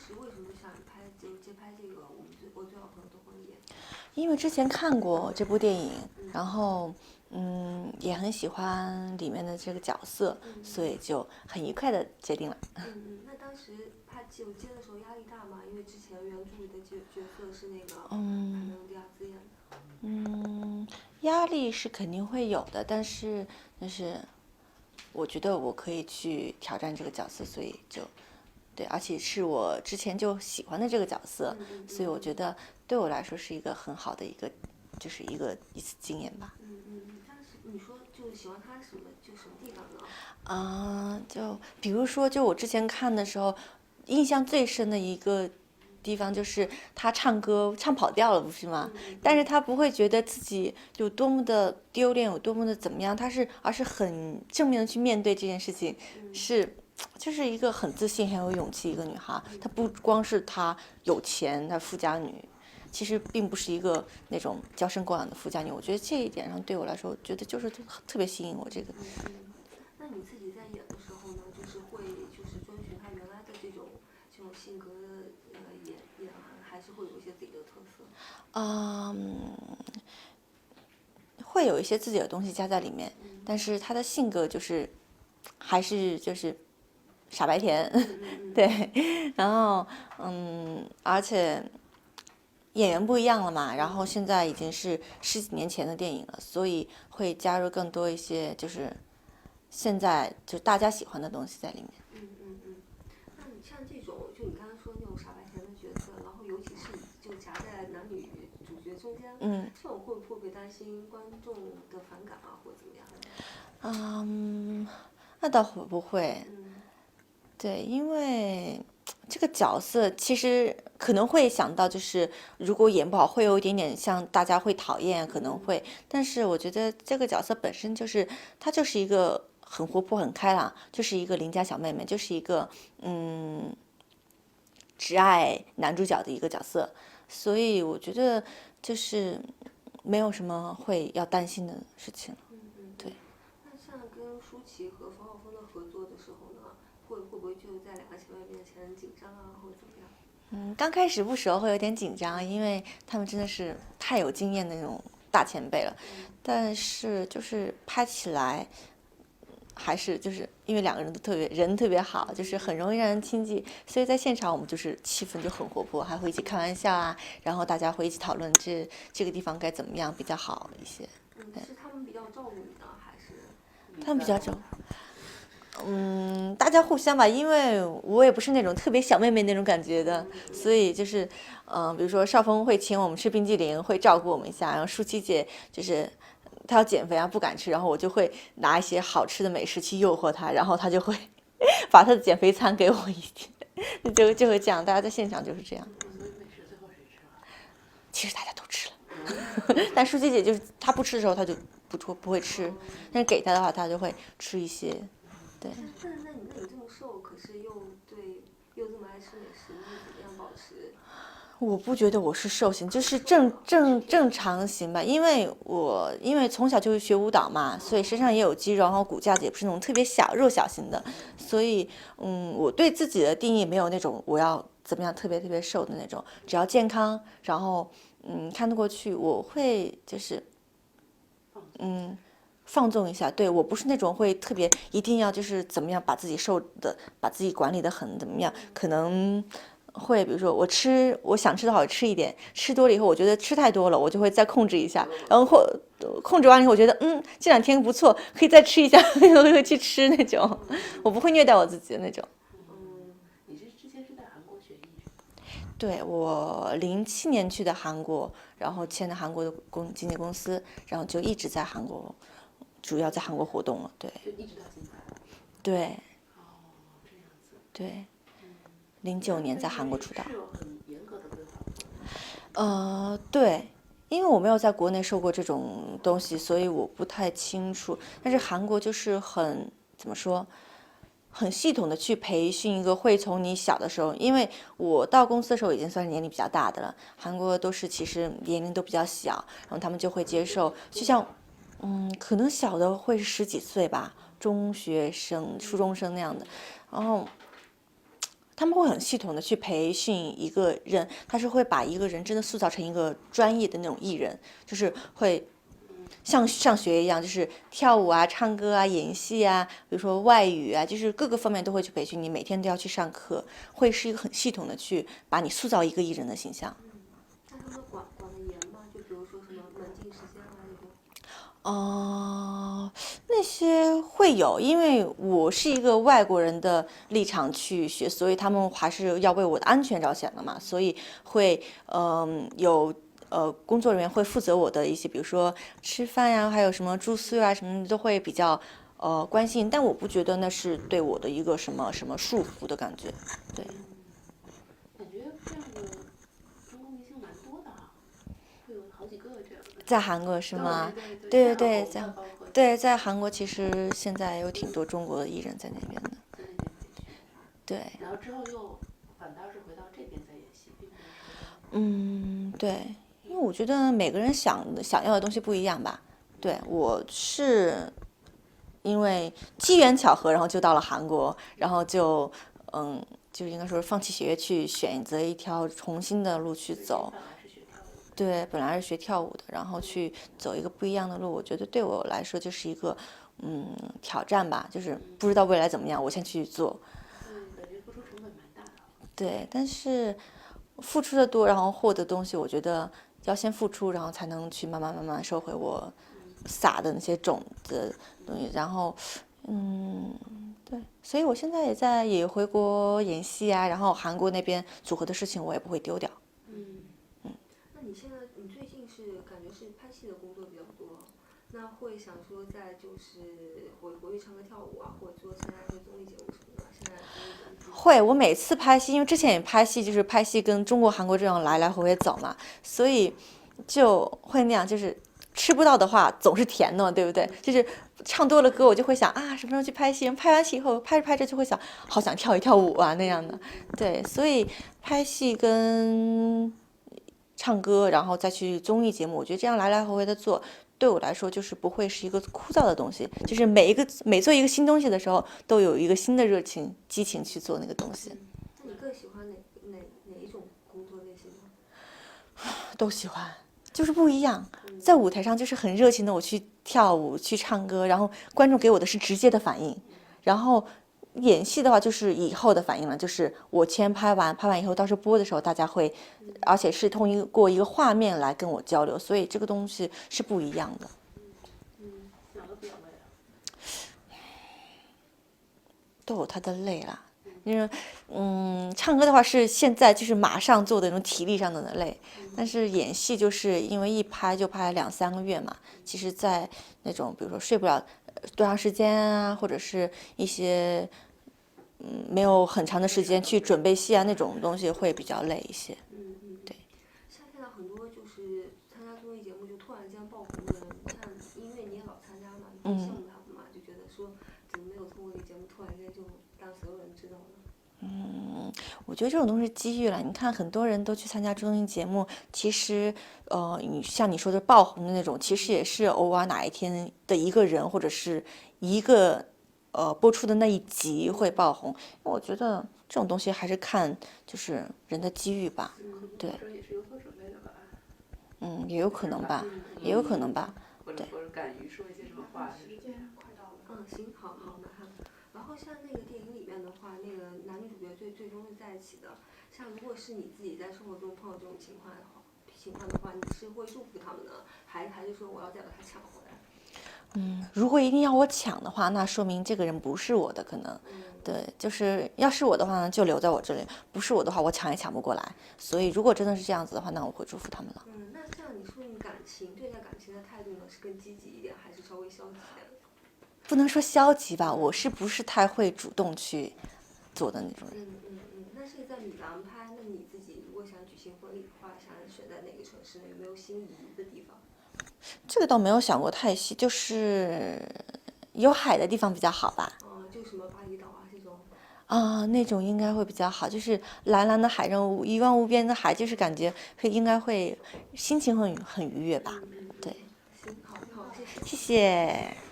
时为什么想接拍这个我最好朋友的婚礼？因为之前看过这部电影，然后也很喜欢里面的这个角色，所以就很愉快的决定了。那当时接的时候压力大吗？因为之前原著里的角色是那个反正李亚兹演的。压力是肯定会有的，但是我觉得我可以去挑战这个角色，所以就对，而且是我之前就喜欢的这个角色，所以我觉得对我来说是一个很好的就是一次经验吧。但是你说就喜欢他什么地方呢？就比如说，就我之前看的时候，印象最深的一个地方就是他唱歌唱跑调了，不是吗？但是他不会觉得自己有多么的丢脸，有多么的怎么样，而是很正面的去面对这件事情，就是一个很自信、很有勇气一个女孩。她不光是她有钱，她富家女，其实并不是一个那种娇生惯养的富家女。我觉得这一点上对我来说，我觉得就是特别吸引我这个。那你自己在演的时候呢，会遵循他原来的这种性格的演，还是会有一些自己的特色？会有一些自己的东西加在里面，但是他的性格还是傻白甜，对，然后而且演员不一样了嘛，然后现在已经是十几年前的电影了，所以会加入更多一些现在大家喜欢的东西在里面。那你像这种你刚刚说那种傻白甜的角色，然后尤其是夹在男女主角中间，这种会不会担心观众的反感啊，或者怎么样？那倒不会。对，因为这个角色其实可能会想到，如果演不好，会有一点点像大家会讨厌，可能会。但是我觉得这个角色本身她就是一个很活泼、很开朗，就是一个邻家小妹妹，就是一个只爱男主角的一个角色，所以我觉得没有什么会要担心的事情。对。那像跟舒淇和冯绍峰的合作的时候呢，会不会在两个前辈面前紧张啊，或者怎么样？刚开始不熟会有点紧张，因为他们真的是太有经验的那种大前辈了。但是拍起来，还是因为两个人都人特别好，很容易让人亲近，所以在现场我们气氛就很活泼，还会一起开玩笑啊，然后大家会一起讨论这个地方该怎么样比较好一些。是他们比较照顾你呢，还是？他们比较照顾。大家互相吧，因为我也不是那种特别小妹妹那种感觉的，所以比如说邵峰会请我们吃冰激凌，会照顾我们一下，然后舒淇姐她要减肥啊，不敢吃，然后我就会拿一些好吃的美食去诱惑她，然后她就会把她的减肥餐给我一点，就会这样，大家在现场就是这样。所以美食最后谁吃了？其实大家都吃了，但舒淇姐她不吃的时候，她就不会吃，但是给她的话，她就会吃一些。对。那你这么瘦，可是又这么爱吃美食，你怎么样保持？我不觉得我是瘦型，正常型吧，因为从小就是学舞蹈嘛，所以身上也有肌肉，然后骨架子也不是那种特别弱小型的，所以我对自己的定义没有那种我要怎么样特别瘦的那种，只要健康，然后看得过去，我会放纵一下。对，我不是那种会特别一定要怎么样把自己把自己管理的很怎么样，可能会比如说我想吃的好吃一点，吃多了以后我觉得吃太多了，我就会再控制一下，然后控制完以后我觉得这2天不错，可以再吃一下，我会去吃那种，我不会虐待我自己的那种。你之前是在韩国学艺术？对，我07年去的韩国，然后签的韩国的经纪公司，然后就一直在韩国，主要在韩国活动了。对。就一直到现在。对。哦，这样子。对。09年在韩国出道。是有很严格的规划。对，因为我没有在国内受过这种东西，所以我不太清楚。但是韩国怎么说，很系统的去培训一个会从你小的时候，因为我到公司的时候已经算是年龄比较大的了，韩国都是其实年龄都比较小，然后他们就会接受，就像可能小的会是10几岁吧，中学生、初中生那样的，然后他们会很系统的去培训一个人，他是会把一个人真的塑造成一个专业的那种艺人，就是会像上学一样，就是跳舞啊、唱歌啊、演戏啊，比如说外语啊，就是各个方面都会去培训你，每天都要去上课，会是一个很系统的去把你塑造一个艺人的形象。那他们管得严吗？就比如说什么门禁时间啊这种。那些会有，因为我是一个外国人的立场去学，所以他们还是要为我的安全着想的嘛，所以会有工作人员会负责我的一些，比如说吃饭呀，还有什么住宿啊什么的都会比较关心，但我不觉得那是对我的一个什么什么束缚的感觉，对。感觉这样的中国明星蛮多的啊，会有好几个这样的。在韩国是吗？对对，对，在韩国其实现在有挺多中国的艺人在那边的。在那边培训。对。然后之后又反倒是回到这边再演戏，并不是说。对，因为我觉得每个人想要的东西不一样吧。对，我是因为机缘巧合，然后就到了韩国，然后就应该说放弃学业去选择一条重新的路去走。对，本来是学跳舞的，然后去走一个不一样的路，我觉得对我来说就是一个挑战吧，就是不知道未来怎么样，我先去做。感觉付出成本蛮大的。对，但是付出的多，然后获得东西，我觉得要先付出，然后才能去慢慢收回我撒的那些种子东西，然后对，所以我现在也回国演戏啊，然后韩国那边组合的事情我也不会丢掉。那你最近是感觉是拍戏的工作比较多，那会想说在就是回去唱歌跳舞啊，或者说参加一些综艺节目什么的，现在综艺节目。会，我每次拍戏，因为之前也拍戏，就是拍戏跟中国、韩国这样来回走嘛，所以就会那样，就是吃不到的话总是甜的嘛，对不对？就是唱多了歌，我就会想啊，什么时候去拍戏？拍完戏以后，拍着拍着就会想，好想跳一跳舞啊那样的。对，所以拍戏跟唱歌，然后再去综艺节目，我觉得这样来回的做，对我来说就是不会是一个枯燥的东西，就是每做一个新东西的时候，都有一个新的热情、激情去做那个东西。那你更喜欢哪一种工作类型呢？都喜欢，就是不一样。在舞台上就是很热情的，我去跳舞、去唱歌，然后观众给我的是直接的反应。然后演戏的话，就是以后的反应了，就是我先拍完以后，到时候播的时候，大家会，而且是通过一个画面来跟我交流，所以这个东西是不一样的。哪个比较累啊？都有它的累啦。因为唱歌的话是现在就是马上做的那种体力上的累，但是演戏就是因为一拍就拍2-3个月嘛，其实在那种比如说睡不了多长时间啊，或者是一些没有很长的时间去准备戏啊那种东西会比较累一些。对。像现在很多就是参加综艺节目就突然间爆红的人，像因为你也老参加嘛，你会羡慕他们嘛，就觉得说怎么没有通过这个节目突然间就让所有人知道呢？我觉得这种东西是机遇了。你看，很多人都去参加综艺节目，其实，像你说的爆红的那种，其实也是偶尔哪一天的一个人或者是一个播出的那一集会爆红。我觉得这种东西还是看就是人的机遇吧。对。也是有所准备的吧。也有可能吧，也有可能吧。对。或者敢于说一些什么话。时间快到了。行，好，那哈。然后像那个电影里面的话，那个男女主角最终是在一起的。像如果是你自己在生活中碰到这种情况的话，你是会祝福他们呢，还是说我要再把他抢回来？如果一定要我抢的话，那说明这个人不是我的可能。对，就是要是我的话呢，就留在我这里；不是我的话，我抢也抢不过来。所以如果真的是这样子的话，那我会祝福他们了。那像你说你对待感情的态度呢，是更积极一点，还是稍微消极一点？不能说消极吧，我是不是太会主动去做的那种人？那是在米兰拍，那你自己如果想举行婚礼的话，想选在哪个城市呢？有没有心仪的地方？这个倒没有想过太细，就是有海的地方比较好吧。就什么巴厘岛啊这种。那种应该会比较好，就是蓝蓝的海上一望无边的海，就是感觉应该会心情很愉悦吧。对。行，好，谢谢。谢谢。